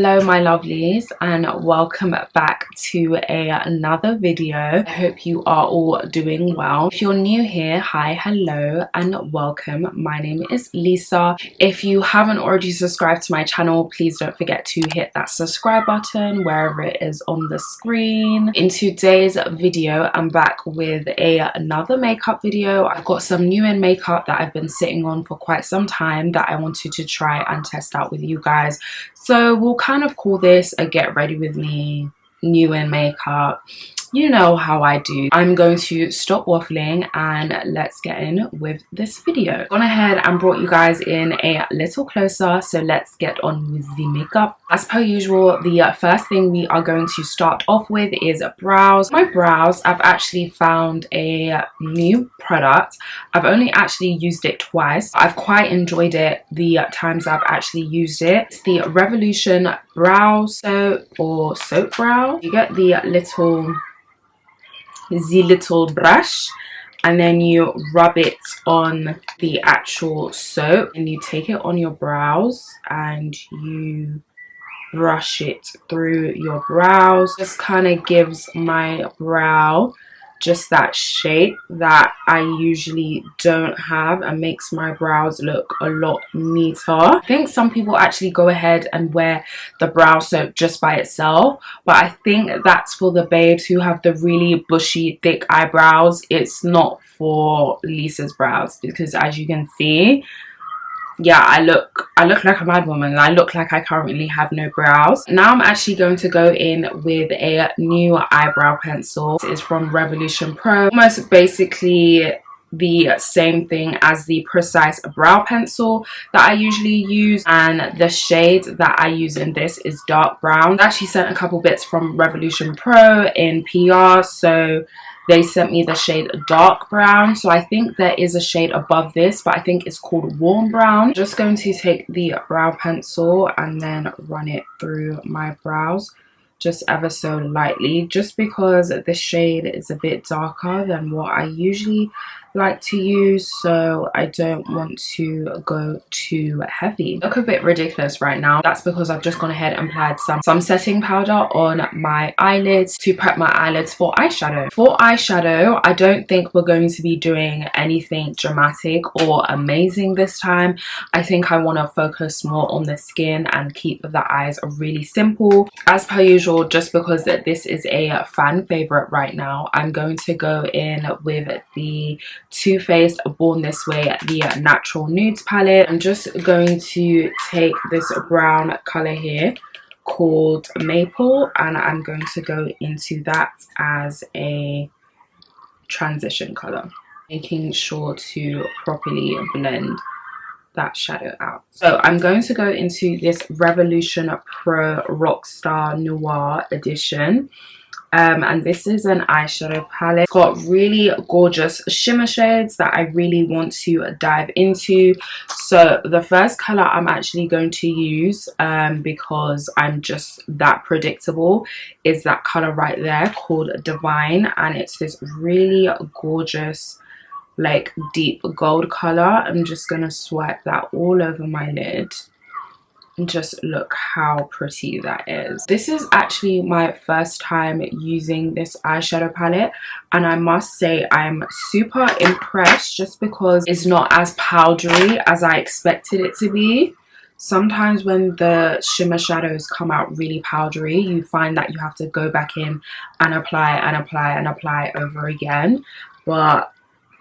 Hello my lovelies, and welcome back to another video. I hope you are all doing well. If you're new here, hi, hello and welcome. My name is Lisa. If you haven't already subscribed to my channel, please don't forget to hit that subscribe button wherever it is on the screen. In today's video, I'm back with another makeup video. I've got some new in makeup that I've been sitting on for quite some time that I wanted to try and test out with you guys. So we'll kind of call this a get ready with me new in makeup. You know how I do. I'm going to stop waffling and let's get in with this video. Gone ahead and brought you guys in a little closer, so let's get on with the makeup. As per usual, the first thing we are going to start off with is brows. My brows, I've actually found a new product. I've only actually used it twice. I've quite enjoyed it the times I've actually used it. It's the Revolution Brow Soap or Soap Brow. You get the little brush and then you rub it on the actual soap and you take it on your brows and you brush it through your brows. This kind of gives my brow just that shape that I usually don't have and makes my brows look a lot neater. I think some people actually go ahead and wear the brow soap just by itself, but I think that's for the babes who have the really bushy thick eyebrows. It's not for Lisa's brows because, as you can see, yeah, I look like a mad woman. I look like I currently have no brows. Now I'm actually going to go in with a new eyebrow pencil. This is from Revolution Pro. Almost basically the same thing as the Precise brow pencil that I usually use, and the shade that I use in this is dark brown. I actually sent a couple bits from Revolution Pro in PR, so they sent me the shade dark brown. So I think there is a shade above this, but I think it's called warm brown. I'm just going to take the brow pencil and then run it through my brows just ever so lightly, just because this shade is a bit darker than what I usually like to use, so I don't want to go too heavy. I look a bit ridiculous right now. That's because I've just gone ahead and applied some setting powder on my eyelids to prep my eyelids for eyeshadow. For eyeshadow, I don't think we're going to be doing anything dramatic or amazing this time. I think I want to focus more on the skin and keep the eyes really simple. As per usual, just because this is a fan favorite right now, I'm going to go in with the Too Faced Born This Way, the Natural Nudes palette. I'm just going to take this brown color here called Maple, and I'm going to go into that as a transition color, making sure to properly blend that shadow out. So I'm going to go into this Revolution Pro Rockstar Noir edition. And this is an eyeshadow palette. It's got really gorgeous shimmer shades that I really want to dive into. So the first color I'm actually going to use, because I'm just that predictable, is that color right there called Divine, and it's this really gorgeous like deep gold color. I'm just gonna swipe that all over my lid. And just look how pretty that is. This is actually my first time using this eyeshadow palette, and I must say I'm super impressed just because it's not as powdery as I expected it to be. Sometimes when the shimmer shadows come out really powdery, you find that you have to go back in and apply and apply and apply over again, but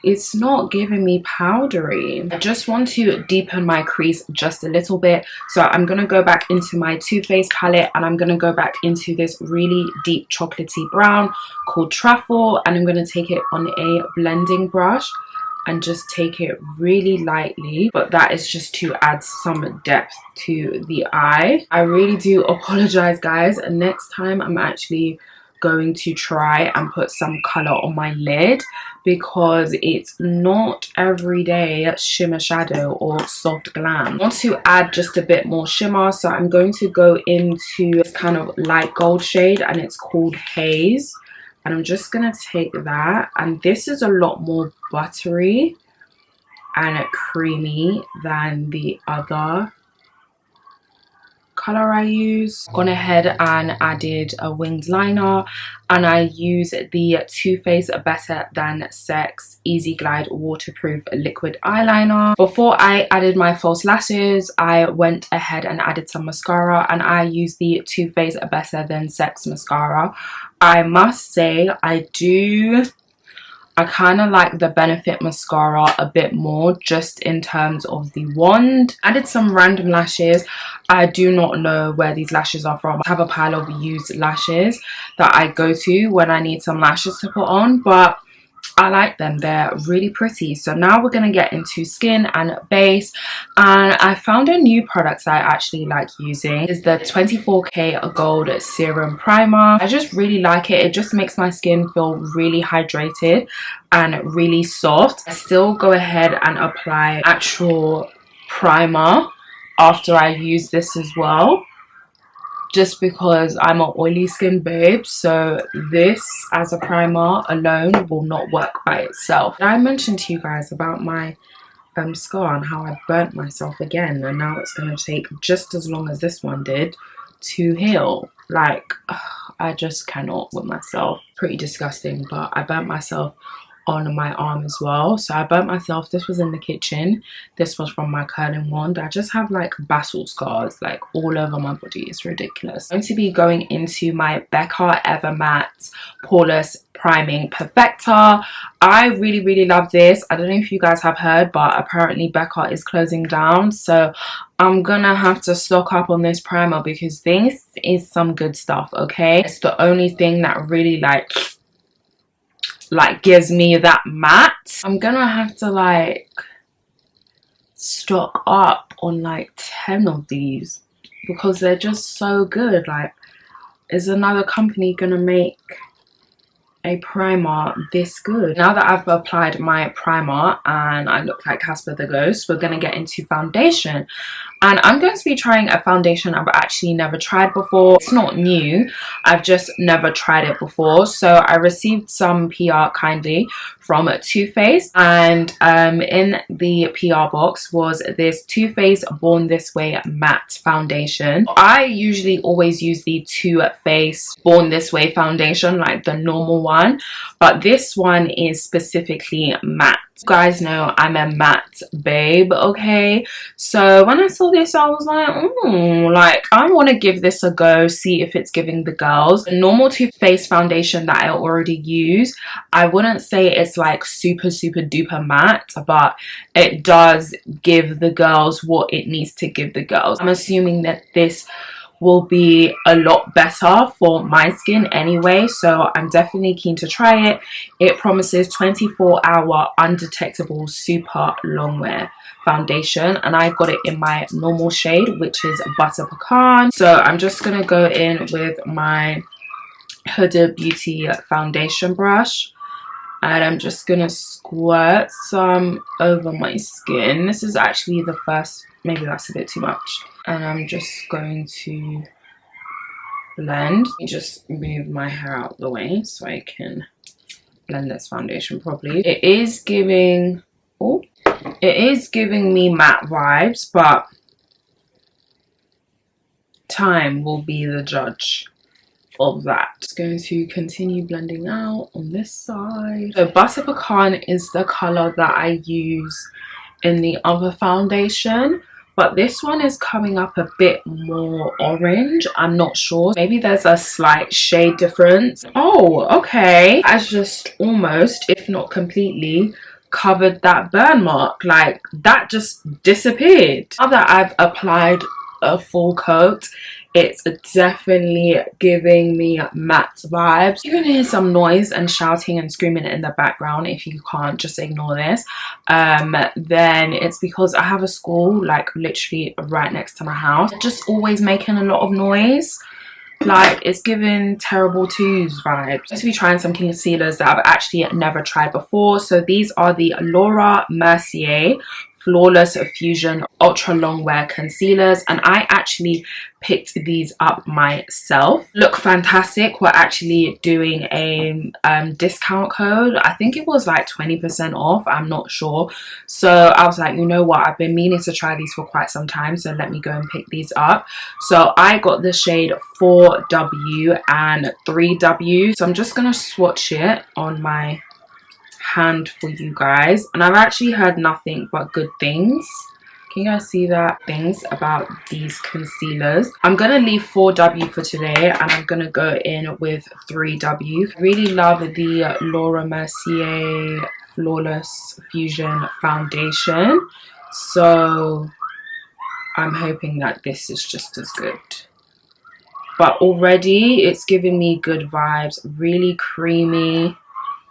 it's not giving me powdery. I just want to deepen my crease just a little bit, so I'm going to go back into my Too Faced palette and I'm going to go back into this really deep chocolatey brown called Truffle, and I'm going to take it on a blending brush and just take it really lightly, but that is just to add some depth to the eye. I really do apologize guys, and next time I'm actually going to try and put some color on my lid, because it's not everyday shimmer shadow or soft glam. I want to add just a bit more shimmer, so I'm going to go into this kind of light gold shade and it's called Haze, and I'm just gonna take that, and this is a lot more buttery and creamy than the other color I use. Gone ahead and added a winged liner, and I use the Too Faced Better Than Sex Easy Glide Waterproof Liquid Eyeliner. Before I added my false lashes, I went ahead and added some mascara, and I used the Too Faced Better Than Sex mascara. I must say I kind of like the Benefit mascara a bit more, just in terms of the wand. Added some random lashes. I do not know where these lashes are from. I have a pile of used lashes that I go to when I need some lashes to put on, but I like them. They're really pretty. So now we're going to get into skin and base, and I found a new product that I actually like using. It's the 24K Gold Serum Primer. I just really like it. It just makes my skin feel really hydrated and really soft. I still go ahead and apply actual primer after I use this as well, just because I'm an oily skin babe, so this as a primer alone will not work by itself. I mentioned to you guys about my scar and how I burnt myself again, and now it's going to take just as long as this one did to heal. Like, I just cannot with myself. Pretty disgusting. But I burnt myself on my arm as well. So I burnt myself. This was in the kitchen. This was from my curling wand. I just have like basalt scars like all over my body. It's ridiculous. I'm going to be going into my Becca Evermatte Poreless Priming Perfector. I really love this. I don't know if you guys have heard, but apparently Becca is closing down, so I'm gonna have to stock up on this primer because this is some good stuff. Okay, it's the only thing that really like gives me that matte. I'm gonna have to like stock up on like 10 of these because they're just so good. Like, is another company gonna make a primer this good? Now that I've applied my primer and I look like Casper the Ghost, we're gonna get into foundation. And I'm going to be trying a foundation I've actually never tried before. It's not new, I've just never tried it before. So I received some PR kindly from Too Faced, and in the PR box was this Too Faced Born This Way matte foundation. I usually always use the Too Faced Born This Way foundation, like the normal one, but this one is specifically matte. You guys know I'm a matte babe, okay? So when I saw this, I was like, like, I want to give this a go, see if it's giving the girls. The normal Too Faced foundation that I already use, I wouldn't say it's like super duper matte, but it does give the girls what it needs to give the girls. I'm assuming that this will be a lot better for my skin anyway, so I'm definitely keen to try it. It promises 24-hour undetectable super long wear foundation, and I got it in my normal shade, which is Butter Pecan. So I'm just gonna go in with my Huda Beauty foundation brush, and I'm just gonna squirt some over my skin. This is actually the first, maybe that's a bit too much. And I'm just going to blend. Let me just move my hair out of the way so I can blend this foundation properly. It is giving, it is giving me matte vibes, but time will be the judge of that. Just going to continue blending out on this side. So Butter Pecan is the color that I use in the other foundation, but this one is coming up a bit more orange. I'm not sure, maybe there's a slight shade difference. Oh, okay, I just almost, if not completely, covered that burn mark. Like, that just disappeared. Now that I've applied a full coat, it's definitely giving me matte vibes. You can hear some noise and shouting and screaming in the background. If you can't, just ignore this. Then it's because I have a school like literally right next to my house. They're just always making a lot of noise. Like, it's giving terrible twos vibes. I'm going to be trying some concealers that I've actually never tried before. So these are the Laura Mercier Flawless Fusion Ultra Long Wear Concealers, and I actually picked these up myself. Look fantastic. We're actually doing a discount code. I think it was like 20% off, I'm not sure. So I was like, you know what, I've been meaning to try these for quite some time, so let me go and pick these up. So I got the shade 4W and 3W. So I'm just gonna swatch it on my hand for you guys, and I've actually heard nothing but good things. Can you guys see that? Things about these concealers. I'm gonna leave 4W for today, and I'm gonna go in with 3W. I really love the Laura Mercier Flawless Fusion foundation, so I'm hoping that this is just as good. But already it's giving me good vibes. Really creamy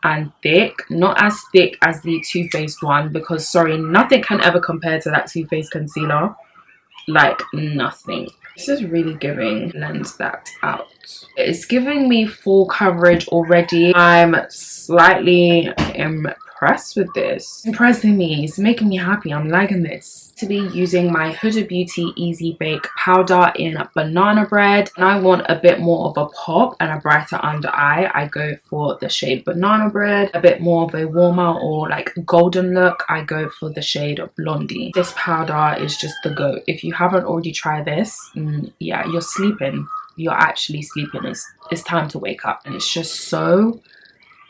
and thick. Not as thick as the Too Faced one, because sorry, nothing can ever compare to that Too Faced concealer. Like nothing. This is really giving. Blend that out. It's giving me full coverage already. I'm slightly impressed with this. Impressing me. It's making me happy. I'm liking this. To be using my Huda Beauty Easy Bake powder in Banana Bread, and I want a bit more of a pop and a brighter under eye. I go for the shade Banana Bread. A bit more of a warmer or like golden look, I go for the shade Blondie. This powder is just the go. If you haven't already tried this, yeah, you're sleeping. You're actually sleeping. It's time to wake up. And it's just so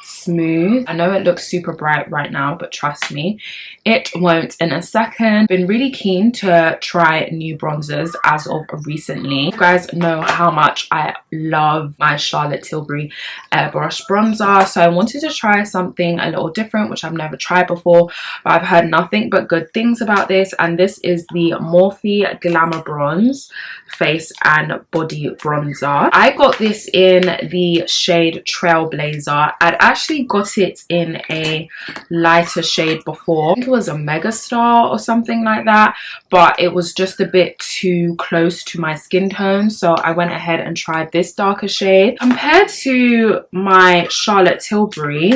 smooth. I know it looks super bright right now, but trust me, it won't in a second. Been really keen to try new bronzers as of recently. You guys know how much I love my Charlotte Tilbury airbrush bronzer, so I wanted to try something a little different, which I've never tried before, but I've heard nothing but good things about this. And this is the Morphe Glamour Bronze Face and Body Bronzer. I got this in the shade Trailblazer. I'd actually got it in a lighter shade before. I think it was a Megastar or something like that, but it was just a bit too close to my skin tone, so I went ahead and tried this darker shade. Compared to my Charlotte Tilbury,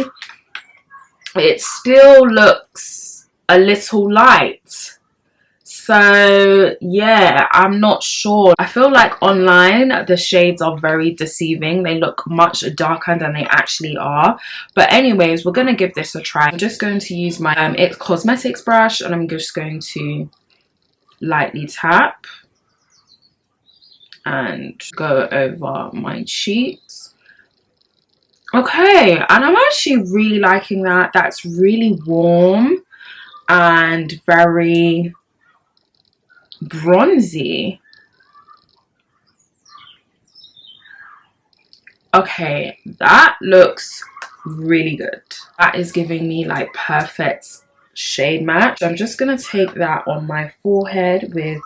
it still looks a little light. So yeah, I'm not sure. I feel like online the shades are very deceiving. They look much darker than they actually are. But anyways, we're going to give this a try. I'm just going to use my It Cosmetics brush, and I'm just going to lightly tap and go over my cheeks. Okay, and I'm actually really liking that. That's really warm and very bronzy. Okay, that looks really good. That is giving me like perfect shade match. I'm just gonna take that on my forehead with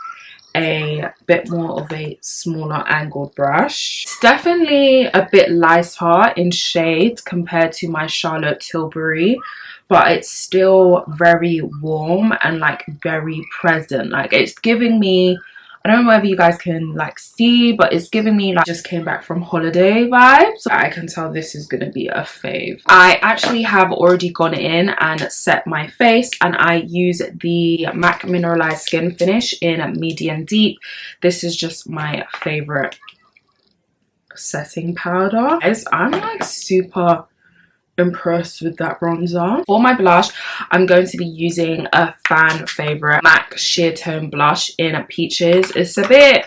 a bit more of a smaller angled brush. It's definitely a bit lighter in shade compared to my Charlotte Tilbury, but it's still very warm and like very present. Like it's giving me, I don't know whether you guys can like see, but it's giving me like just came back from holiday vibes. So I can tell this is gonna be a fave. I actually have already gone in and set my face, and I use the MAC Mineralized Skin Finish in Medium Deep. This is just my favorite setting powder. Guys, I'm like super impressed with that bronzer. For my blush, I'm going to be using a fan favorite MAC Sheer Tone blush in Peaches. It's a bit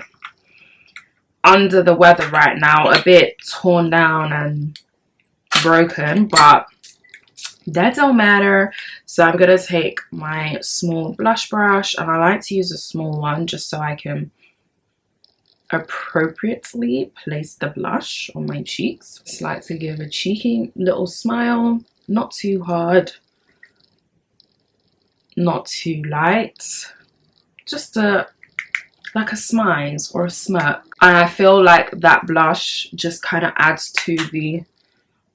under the weather right now, a bit torn down and broken, but that don't matter. So I'm gonna take my small blush brush, and I like to use a small one just so I can appropriately place the blush on my cheeks. Just like to give a cheeky little smile, not too hard, not too light, just like a smile or a smirk. And I feel like that blush just kind of adds to the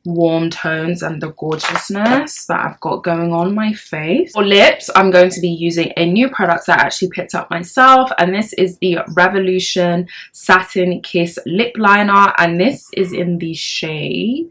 warm tones and the gorgeousness that I've got going on my face. For lips, I'm going to be using a new product that I actually picked up myself, and this is the Revolution Satin Kiss Lip Liner, and this is in the shade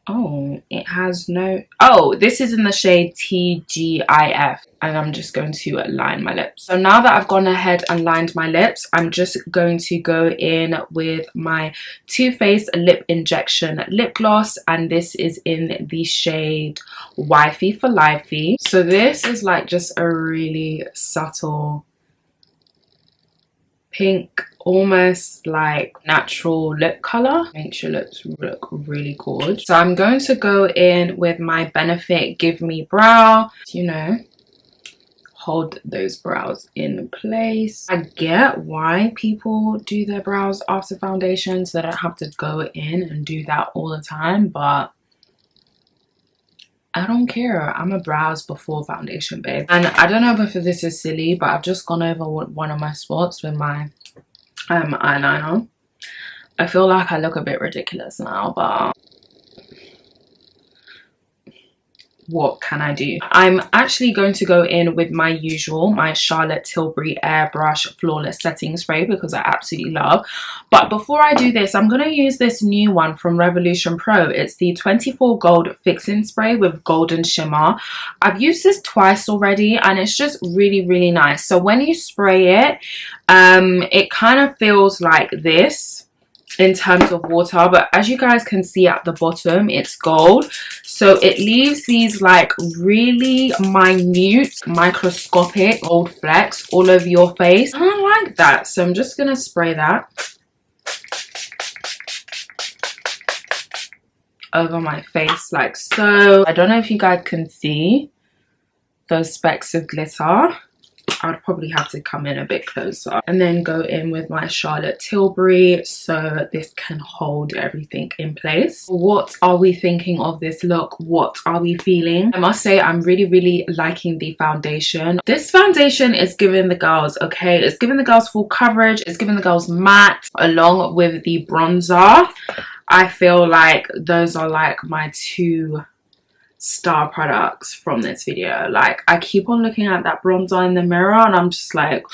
Oh, it has no... Oh, this is in the shade TGIF. And I'm just going to line my lips. So now that I've gone ahead and lined my lips, I'm just going to go in with my Too Faced Lip Injection Lip Gloss. And this is in the shade Wifey for Lifey. So this is like just a really subtle pink, almost like natural lip color. Makes your lips look really good. So I'm going to go in with my Benefit Give Me Brow, you know, hold those brows in place. I get why people do their brows after foundation, so they don't have to go in and do that all the time, but I don't care. I'm a brows before foundation, babe. And I don't know if this is silly, but I've just gone over one of my spots with my eyeliner. I feel like I look a bit ridiculous now, but what can I do? I'm actually going to go in with my usual, my Charlotte Tilbury Airbrush Flawless Setting Spray, because I absolutely love. But before I do this, I'm going to use this new one from Revolution Pro. It's the 24 Gold Fixing Spray with Golden Shimmer. I've used this twice already and it's just really, really nice. So when you spray it, it kind of feels like this in terms of water, but as you guys can see at the bottom, it's gold, so it leaves these like really minute microscopic gold flecks all over your face. I don't like that, so I'm just gonna spray that over my face like so. I don't know if you guys can see those specks of glitter. I'd probably have to come in a bit closer and then go in with my Charlotte Tilbury so this can hold everything in place. What are we thinking of this look? What are we feeling? I must say I'm really, really liking the foundation. This foundation is giving the girls, okay, it's giving the girls full coverage, it's giving the girls matte along with the bronzer. I feel like those are like my two star products from this video. Like, I keep on looking at that bronzer in the mirror and I'm just like,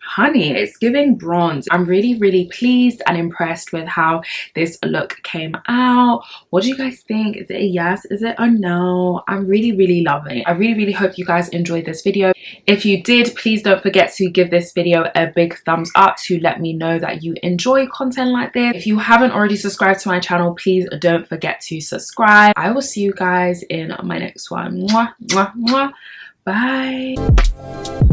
honey, it's giving bronze. I'm really, really pleased and impressed with how this look came out. What do you guys think? Is it a yes? Is it a no? I'm really, really loving it. I really, really hope you guys enjoyed this video. If you did, please don't forget to give this video a big thumbs up to let me know that you enjoy content like this. If you haven't already subscribed to my channel, please don't forget to subscribe. I will see you guys in my next one. Mwah, mwah, mwah. Bye.